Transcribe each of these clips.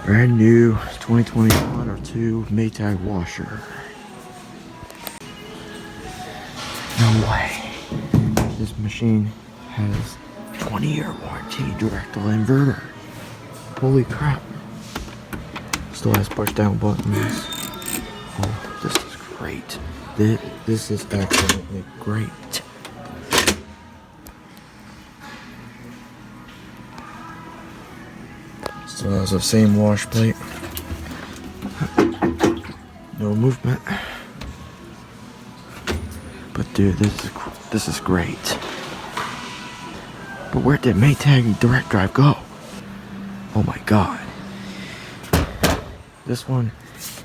Brand new 2021 or 2 Maytag washer. No way. This machine has 20-year warranty direct inverter. Holy crap. Still has push down buttons. Oh, this is great. This is absolutely great. Still has the same wash plate. No movement. But dude, this is great. But where did Maytag direct drive go? Oh my god. This one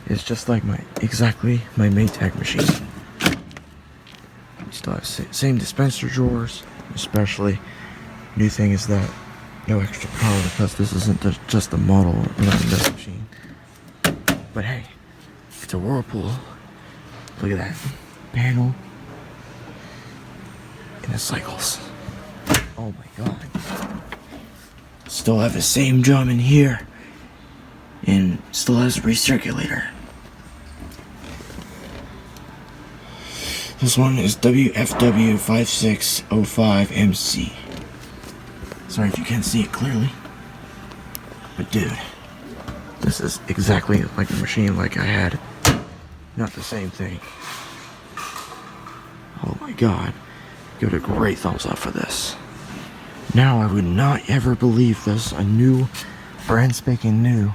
is just like exactly my Maytag machine. We still have same dispenser drawers, especially. New thing is that no extra power because this isn't just a model running this machine. But hey, it's a Whirlpool. Look at that panel and the cycles. Oh my god. Still have the same drum in here. And still has a recirculator. This one is WFW5605MC. Sorry if you can't see it clearly. But dude, this is exactly like a machine like I had. Not the same thing. Oh my god. Give it a great thumbs up for this. Now I would not ever believe this. A new, brand spanking new.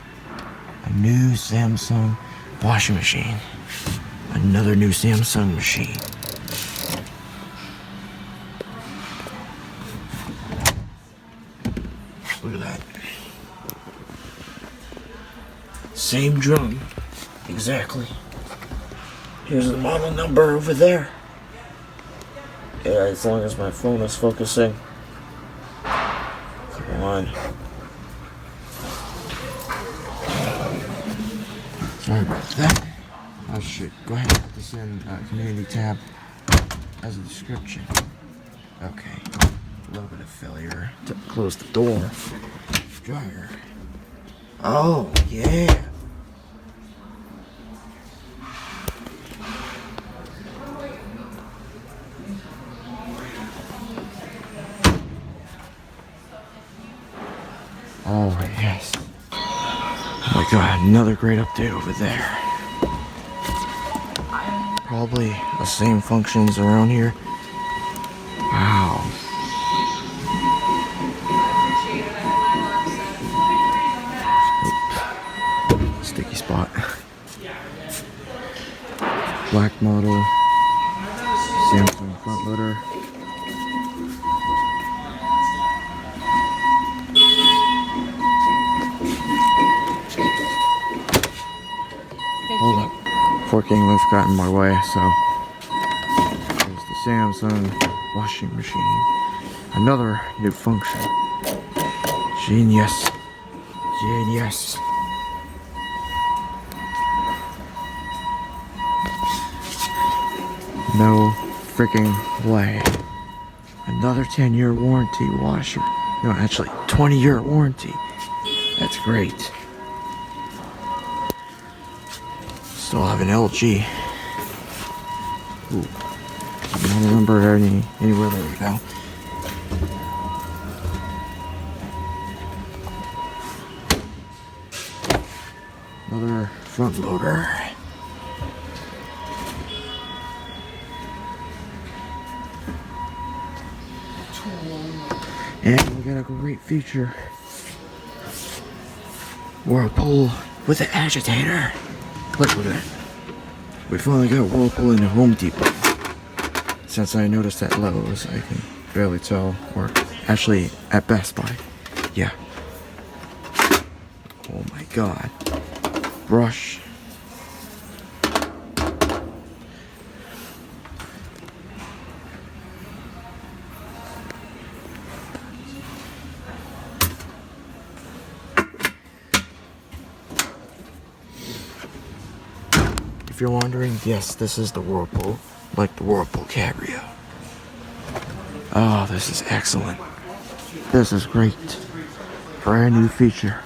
A new Samsung washing machine. Another new Samsung machine. Look at that. Same drum. Exactly. Here's the model number over there. Yeah, as long as my phone is focusing. Come on. Sorry about that. I should go ahead and put this in community tab as a description. Okay. A little bit of failure to close the door. Dryer. Oh, yeah. Oh, yes. Oh my god, another great update over there. Probably the same functions around here. Wow. Oops. Sticky spot. Black model. Samsung front loader. Hold up. Forking lift got in my way, so there's the Samsung washing machine. Another new function. Genius. Genius. No freaking way. Another 10-year warranty washer. No, actually 20-year warranty. That's great. Still have an LG. Ooh. I don't remember anywhere. There we go. Another front loader. And we got a great feature. Whirlpool with an agitator. Look at that. We finally got Whirlpool in the Home Depot. Since I noticed at Lowe's, I can barely tell, or actually at Best Buy. Yeah. Oh my god. Brush. If you're wondering, yes, this is the Whirlpool, like the Whirlpool Cabrio. Oh, this is excellent. This is great. Brand new feature.